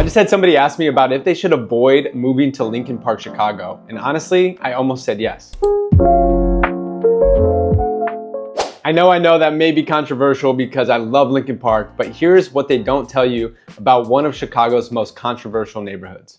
just had somebody ask me about if they should avoid moving to Lincoln Park, Chicago. And honestly, I almost said yes. I know that may be controversial because I love Lincoln Park, but here's what they don't tell you about one of Chicago's most controversial neighborhoods.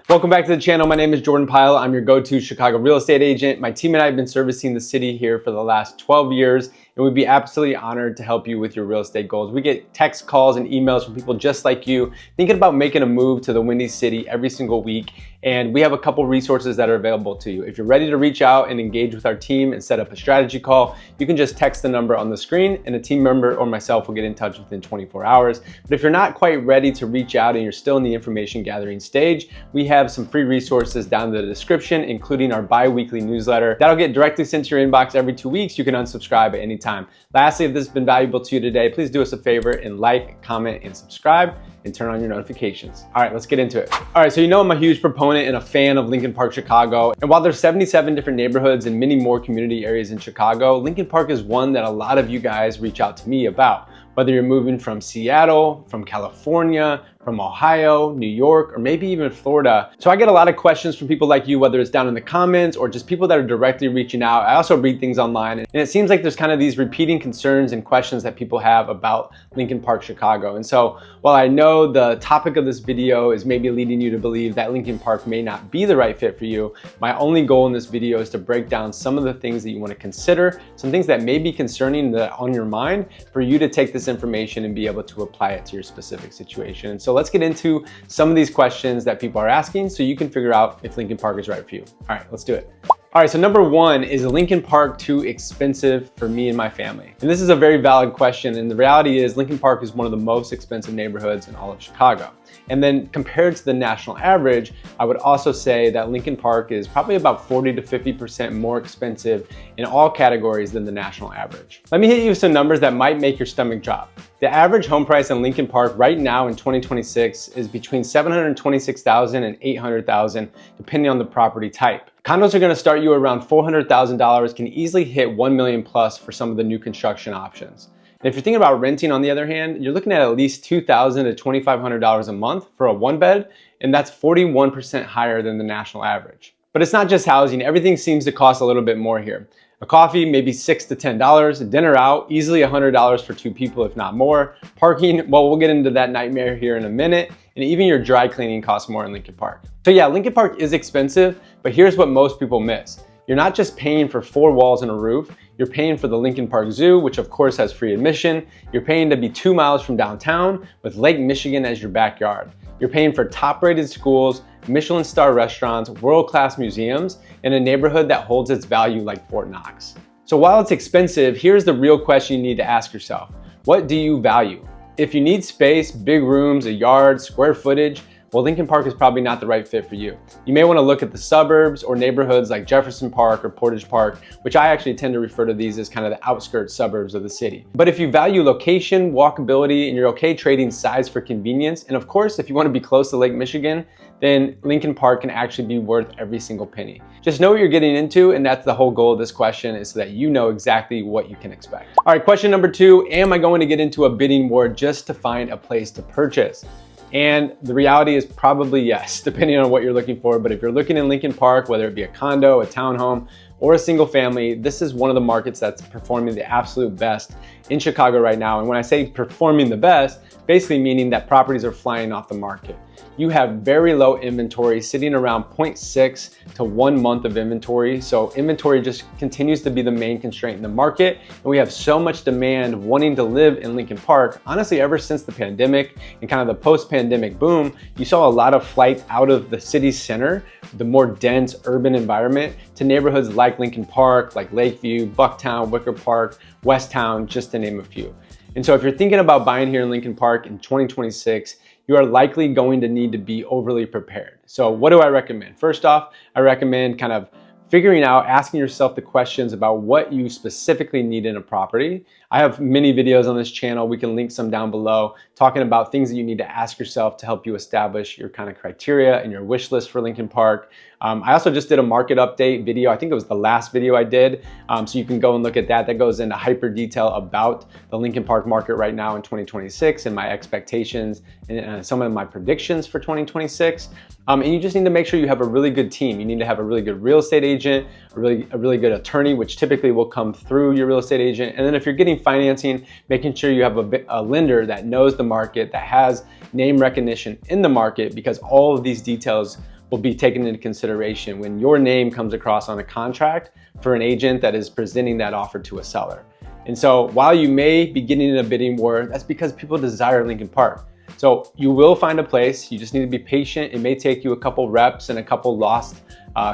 Welcome back to the channel. My name is Jordan Pyle. I'm your go-to Chicago real estate agent. My team and I have been servicing the city here for the last 12 years, and we'd be absolutely honored to help you with your real estate goals. We get text calls and emails from people just like you thinking about making a move to the Windy City every single week, and we have a couple resources that are available to you. If you're ready to reach out and engage with our team and set up a strategy call, you can just text the number on the screen and a team member or myself will get in touch within 24 hours. But if you're not quite ready to reach out and you're still in the information gathering stage, we have some free resources down in the description, including our bi-weekly newsletter. That'll get directly sent to your inbox every 2 weeks. You can unsubscribe at any time. Lastly, if this has been valuable to you today, please do us a favor and like, comment, and subscribe, and turn on your notifications. All right, let's get into it. All right, so you know I'm a huge proponent and a fan of Lincoln Park, Chicago. And while there's 77 different neighborhoods and many more community areas in Chicago, Lincoln Park is one that a lot of you guys reach out to me about. Whether you're moving from Seattle, from California, from Ohio, New York, or maybe even Florida. So I get a lot of questions from people like you, whether it's down in the comments or just people that are directly reaching out. I also read things online, and it seems like there's kind of these repeating concerns and questions that people have about Lincoln Park, Chicago. And so while I know the topic of this video is maybe leading you to believe that Lincoln Park may not be the right fit for you, my only goal in this video is to break down some of the things that you want to consider, some things that may be concerning that on your mind for you to take this information and be able to apply it to your specific situation. And so let's get into some of these questions that people are asking so you can figure out if Lincoln Park is right for you. All right, let's do it. All right, so number one, is Lincoln Park too expensive for me and my family? And this is a very valid question, and the reality is Lincoln Park is one of the most expensive neighborhoods in all of Chicago. And then compared to the national average, I would also say that Lincoln Park is probably about 40 to 50% more expensive in all categories than the national average. Let me hit you with some numbers that might make your stomach drop. The average home price in Lincoln Park right now in 2026 is between $726,000 and $800,000, depending on the property type. Condos are going to start you around $400,000, can easily hit $1 million plus for some of the new construction options. And if you're thinking about renting, on the other hand, you're looking at least $2,000 to $2,500 a month for a one bed, and that's 41% higher than the national average. But it's not just housing, everything seems to cost a little bit more here. A coffee, maybe $6 to $10, a dinner out, easily $100 for two people, if not more. Parking, well, we'll get into that nightmare here in a minute. And even your dry cleaning costs more in Lincoln Park. So yeah, Lincoln Park is expensive, but here's what most people miss. You're not just paying for 4 walls and a roof, you're paying for the Lincoln Park Zoo, which of course has free admission. You're paying to be 2 miles from downtown with Lake Michigan as your backyard. You're paying for top-rated schools, Michelin star restaurants, world-class museums, and a neighborhood that holds its value like Fort Knox. So while it's expensive, here's the real question you need to ask yourself. What do you value? If you need space, big rooms, a yard, square footage, well, Lincoln Park is probably not the right fit for you. You may want to look at the suburbs or neighborhoods like Jefferson Park or Portage Park, which I actually tend to refer to these as kind of the outskirts suburbs of the city. But if you value location, walkability, and you're okay trading size for convenience, and of course, if you want to be close to Lake Michigan, then Lincoln Park can actually be worth every single penny. Just know what you're getting into, and that's the whole goal of this question, is so that you know exactly what you can expect. All right, question number 2, am I going to get into a bidding war just to find a place to purchase? And the reality is probably yes, depending on what you're looking for. But if you're looking in Lincoln Park, whether it be a condo, a townhome, or a single family, this is one of the markets that's performing the absolute best in Chicago right now. And when I say performing the best, basically meaning that properties are flying off the market. You have very low inventory, sitting around 0.6 to 1 month of inventory. So inventory just continues to be the main constraint in the market. And we have so much demand wanting to live in Lincoln Park. Honestly, ever since the pandemic and kind of the post-pandemic boom, you saw a lot of flight out of the city center, the more dense urban environment, to neighborhoods like Lincoln Park, like Lakeview, Bucktown, Wicker Park, Westtown, just to name a few. And so if you're thinking about buying here in Lincoln Park in 2026, you are likely going to need to be overly prepared. So what do I recommend? First off, I recommend kind of figuring out, asking yourself the questions about what you specifically need in a property. I have many videos on this channel. We can link some down below talking about things that you need to ask yourself to help you establish your kind of criteria and your wish list for Lincoln Park. I also just did a market update video. I think it was the last video I did. So you can go and look at that. That goes into hyper detail about the Lincoln Park market right now in 2026 and my expectations and some of my predictions for 2026. And you just need to make sure you have a really good team. You need to have a really good real estate agent, a really good attorney, which typically will come through your real estate agent. And then if you're getting financing, making sure you have a lender that knows the market, that has name recognition in the market, because all of these details will be taken into consideration when your name comes across on a contract for an agent that is presenting that offer to a seller. And so while you may be getting in a bidding war, that's because people desire Lincoln Park. So you will find a place. You just need to be patient. It may take you a couple reps and a couple lost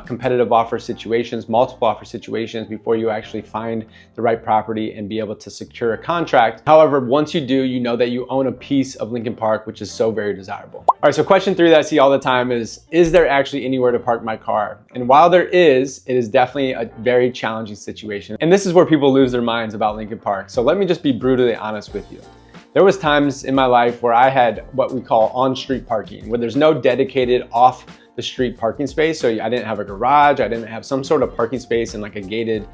competitive offer situations, multiple offer situations before you actually find the right property and be able to secure a contract. However, once you do, you know that you own a piece of Lincoln Park, which is so very desirable. All right, so question 3 that I see all the time is there actually anywhere to park my car? And while there is, it is definitely a very challenging situation. And this is where people lose their minds about Lincoln Park. So let me just be brutally honest with you. There was times in my life where I had what we call on-street parking, where there's no dedicated off the street parking space. So I didn't have a garage, I didn't have some sort of parking space in like a gated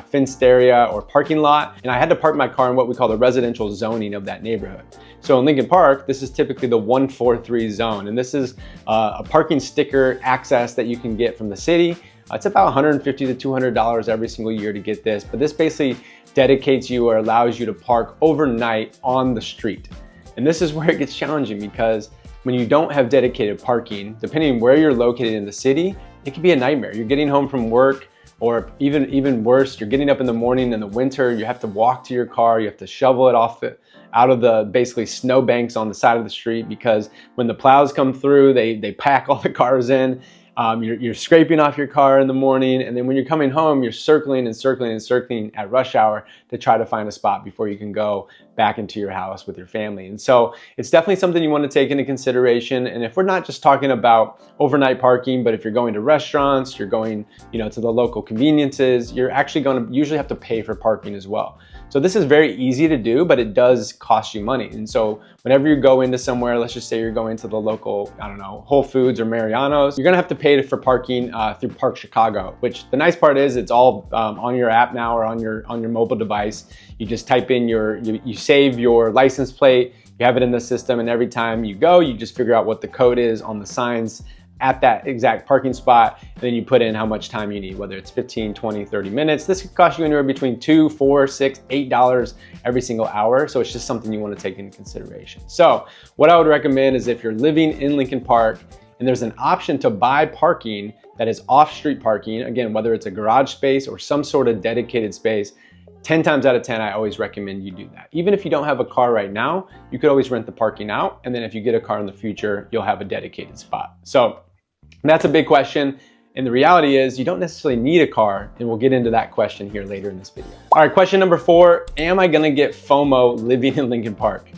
fenced area or parking lot. And I had to park my car in what we call the residential zoning of that neighborhood. So in Lincoln Park, this is typically the 143 zone. And this is a parking sticker access that you can get from the city. It's about $150 to $200 every single year to get this, but this basically dedicates you or allows you to park overnight on the street. And this is where it gets challenging, because when you don't have dedicated parking, depending on where you're located in the city, it can be a nightmare. You're getting home from work, or even worse, you're getting up in the morning in the winter, you have to walk to your car, you have to shovel it out of the basically snow banks on the side of the street, because when the plows come through, they pack all the cars in. You're scraping off your car in the morning, and then when you're coming home, you're circling and circling and circling at rush hour to try to find a spot before you can go back into your house with your family. And so it's definitely something you want to take into consideration. And if we're not just talking about overnight parking, but if you're going to restaurants, you're going, to the local conveniences, you're actually going to usually have to pay for parking as well. So this is very easy to do, but it does cost you money. And so whenever you go into somewhere, let's just say you're going to the local, Whole Foods or Mariano's, you're gonna have to pay for parking through Park Chicago, which the nice part is it's all on your app now or on your mobile device. You just type in you save your license plate, you have it in the system, and every time you go, you just figure out what the code is on the signs at that exact parking spot, and then you put in how much time you need, whether it's 15, 20, 30 minutes. This could cost you anywhere between $2, $4, $6, $8 every single hour. So it's just something you want to take into consideration. So what I would recommend is if you're living in Lincoln Park and there's an option to buy parking that is off-street parking, again, whether it's a garage space or some sort of dedicated space, 10 times out of 10, I always recommend you do that. Even if you don't have a car right now, you could always rent the parking out. And then if you get a car in the future, you'll have a dedicated spot. So that's a big question. And the reality is you don't necessarily need a car. And we'll get into that question here later in this video. All right, question number 4, am I gonna get FOMO living in Lincoln Park?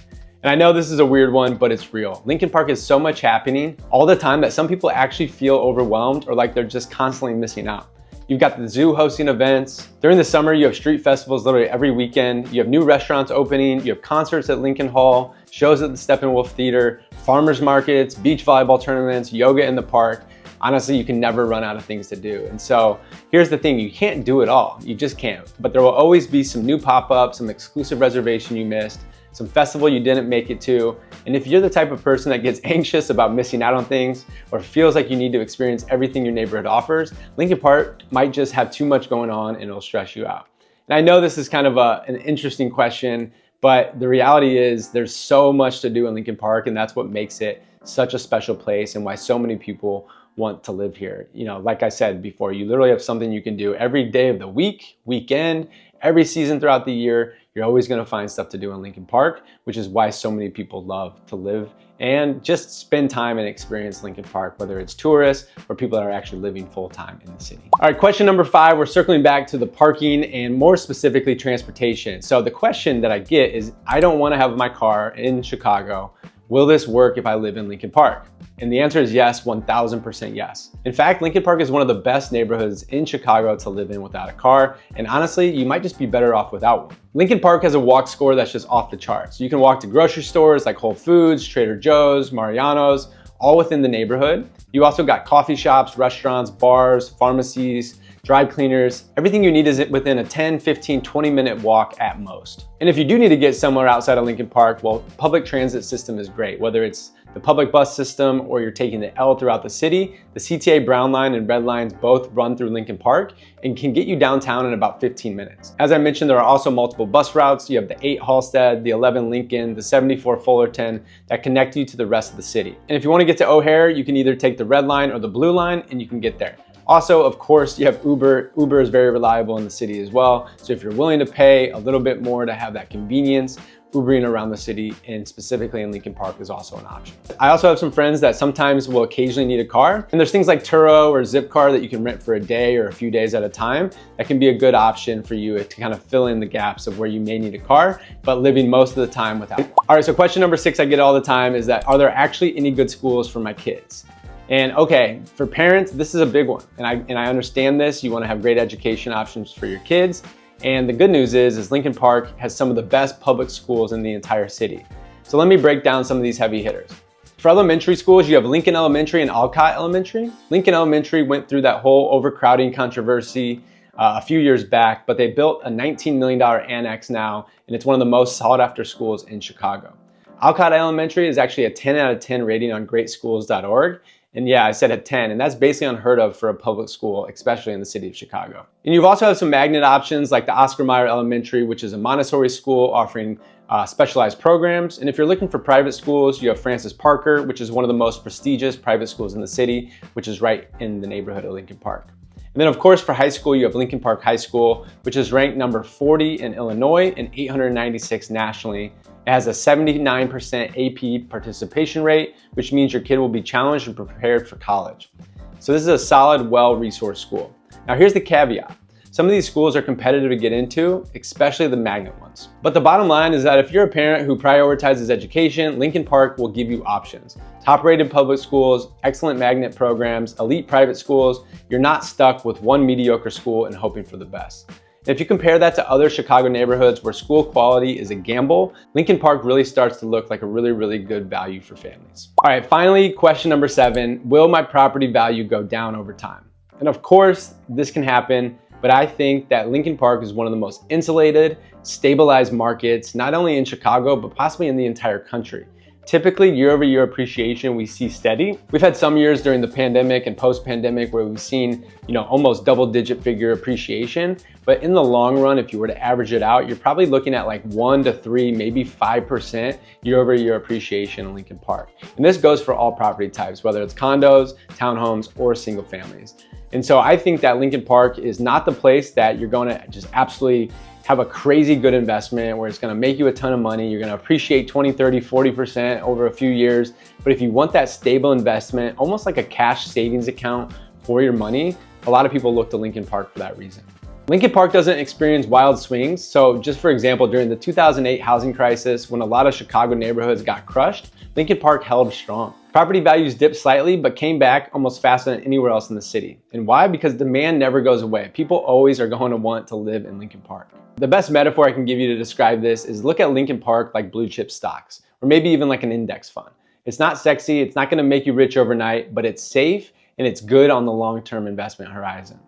And I know this is a weird one, but it's real. Lincoln Park is so much happening all the time that some people actually feel overwhelmed or like they're just constantly missing out. You've got the zoo hosting events. During the summer, you have street festivals literally every weekend. You have new restaurants opening. You have concerts at Lincoln Hall, shows at the Steppenwolf Theater, farmers markets, beach volleyball tournaments, yoga in the park. Honestly, you can never run out of things to do. And so here's the thing, you can't do it all. You just can't. But there will always be some new pop-ups, some exclusive reservation you missed, some festival you didn't make it to. And if you're the type of person that gets anxious about missing out on things or feels like you need to experience everything your neighborhood offers, Lincoln Park might just have too much going on and it'll stress you out. And I know this is kind of an interesting question, but the reality is there's so much to do in Lincoln Park, and that's what makes it such a special place and why so many people want to live here. Like I said before, you literally have something you can do every day of the week, weekend, every season throughout the year. You're always gonna find stuff to do in Lincoln Park, which is why so many people love to live and just spend time and experience Lincoln Park, whether it's tourists or people that are actually living full-time in the city. All right, question number 5, we're circling back to the parking and more specifically transportation. So the question that I get is, I don't wanna have my car in Chicago Will this work if I live in Lincoln Park? And the answer is yes, 1000% yes. In fact, Lincoln Park is one of the best neighborhoods in Chicago to live in without a car. And honestly, you might just be better off without one. Lincoln Park has a walk score that's just off the charts. You can walk to grocery stores like Whole Foods, Trader Joe's, Mariano's, all within the neighborhood. You also got coffee shops, restaurants, bars, pharmacies, dry cleaners. Everything you need is within a 10, 15, 20-minute walk at most. And if you do need to get somewhere outside of Lincoln Park, well, public transit system is great. Whether it's the public bus system or you're taking the L throughout the city, the CTA Brown Line and Red Lines both run through Lincoln Park and can get you downtown in about 15 minutes. As I mentioned, there are also multiple bus routes. You have the 8 Halstead, the 11 Lincoln, the 74 Fullerton that connect you to the rest of the city. And if you want to get to O'Hare, you can either take the Red Line or the Blue Line and you can get there. Also, of course, you have Uber. Uber is very reliable in the city as well. So if you're willing to pay a little bit more to have that convenience, Ubering around the city and specifically in Lincoln Park is also an option. I also have some friends that sometimes will occasionally need a car. And there's things like Turo or Zipcar that you can rent for a day or a few days at a time. That can be a good option for you to kind of fill in the gaps of where you may need a car, but living most of the time without. All right, so question number 6 I get all the time is that, are there actually any good schools for my kids? And okay, for parents, this is a big one. And I understand this. You want to have great education options for your kids. And the good news is Lincoln Park has some of the best public schools in the entire city. So let me break down some of these heavy hitters. For elementary schools, you have Lincoln Elementary and Alcott Elementary. Lincoln Elementary went through that whole overcrowding controversy a few years back, but they built a $19 million annex now, and it's one of the most sought after schools in Chicago. Alcott Elementary is actually a 10 out of 10 rating on greatschools.org. And yeah, I said a 10, and that's basically unheard of for a public school, especially in the city of Chicago. And you also have some magnet options like the Oscar Mayer Elementary, which is a Montessori school offering specialized programs. And if you're looking for private schools, you have Francis Parker, which is one of the most prestigious private schools in the city, which is right in the neighborhood of Lincoln Park. And then of course for high school, you have Lincoln Park High School, which is ranked number 40 in Illinois and 896 nationally. It has a 79% AP participation rate, which means your kid will be challenged and prepared for college. So this is a solid, well-resourced school. Now here's the caveat. Some of these schools are competitive to get into, especially the magnet ones. But the bottom line is that if you're a parent who prioritizes education, Lincoln Park will give you options. Top-rated public schools, excellent magnet programs, elite private schools. You're not stuck with one mediocre school and hoping for the best. If you compare that to other Chicago neighborhoods where school quality is a gamble, Lincoln Park really starts to look like a really, really good value for families. All right, finally, question number 7, will my property value go down over time? And of course, this can happen, but I think that Lincoln Park is one of the most insulated, stabilized markets, not only in Chicago, but possibly in the entire country. Typically, year-over-year appreciation we see steady. We've had some years during the pandemic and post-pandemic where we've seen, almost double-digit figure appreciation. But in the long run, if you were to average it out, you're probably looking at like 1 to 3, maybe 5% year-over-year appreciation in Lincoln Park. And this goes for all property types, whether it's condos, townhomes, or single families. And so I think that Lincoln Park is not the place that you're going to just absolutely have a crazy good investment where it's going to make you a ton of money. You're going to appreciate 20, 30, 40% over a few years. But if you want that stable investment, almost like a cash savings account for your money, a lot of people look to Lincoln Park for that reason. Lincoln Park doesn't experience wild swings. So just for example, during the 2008 housing crisis, when a lot of Chicago neighborhoods got crushed, Lincoln Park held strong. Property values dipped slightly, but came back almost faster than anywhere else in the city. And why? Because demand never goes away. People always are going to want to live in Lincoln Park. The best metaphor I can give you to describe this is look at Lincoln Park like blue chip stocks, or maybe even like an index fund. It's not sexy, it's not going to make you rich overnight, but it's safe and it's good on the long-term investment horizon.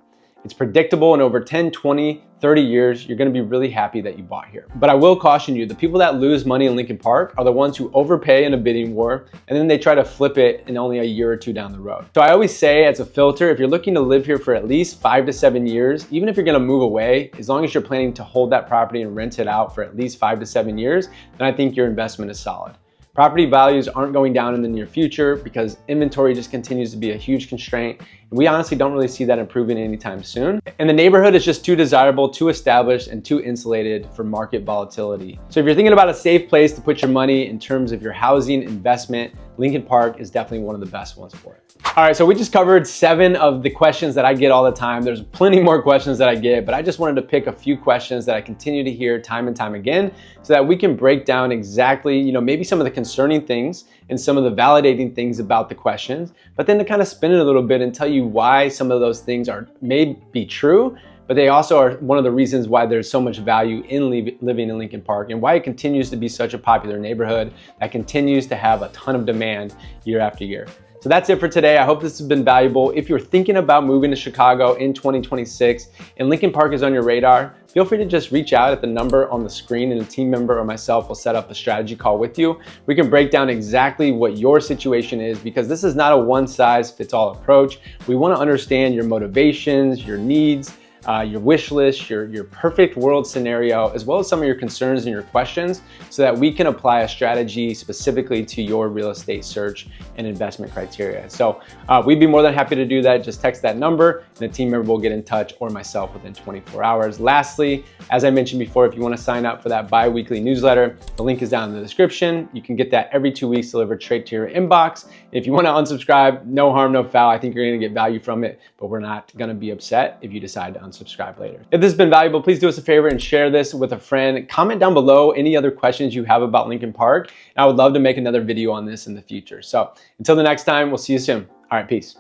It's predictable, and over 10, 20, 30 years, you're gonna be really happy that you bought here. But I will caution you, the people that lose money in Lincoln Park are the ones who overpay in a bidding war, and then they try to flip it in only a year or two down the road. So I always say as a filter, if you're looking to live here for at least 5 to 7 years, even if you're gonna move away, as long as you're planning to hold that property and rent it out for at least 5 to 7 years, then I think your investment is solid. Property values aren't going down in the near future because inventory just continues to be a huge constraint, We honestly don't really see that improving anytime soon. And the neighborhood is just too desirable, too established, and too insulated for market volatility. So if you're thinking about a safe place to put your money in terms of your housing investment, Lincoln Park is definitely one of the best ones for it. All right, so we just covered 7 of the questions that I get all the time. There's plenty more questions that I get, but I just wanted to pick a few questions that I continue to hear time and time again so that we can break down exactly, maybe some of the concerning things and some of the validating things about the questions, but then to kind of spin it a little bit and tell you why some of those things may be true, but they also are one of the reasons why there's so much value in living in Lincoln Park and why it continues to be such a popular neighborhood that continues to have a ton of demand year after year. So that's it for today. I hope this has been valuable. If you're thinking about moving to Chicago in 2026 and Lincoln Park is on your radar, feel free to just reach out at the number on the screen and a team member or myself will set up a strategy call with you. We can break down exactly what your situation is because this is not a one-size-fits-all approach. We want to understand your motivations, your needs, your wish list, your perfect world scenario, as well as some of your concerns and your questions so that we can apply a strategy specifically to your real estate search and investment criteria. So we'd be more than happy to do that. Just text that number and the team member will get in touch or myself within 24 hours. Lastly, as I mentioned before, if you want to sign up for that bi-weekly newsletter, the link is down in the description. You can get that every 2 weeks delivered straight to your inbox. If you want to unsubscribe, no harm, no foul. I think you're going to get value from it, but we're not going to be upset if you decide to unsubscribe later. If this has been valuable, please do us a favor and share this with a friend. Comment down below any other questions you have about Lincoln Park. And I would love to make another video on this in the future. So until the next time, we'll see you soon. All right, peace.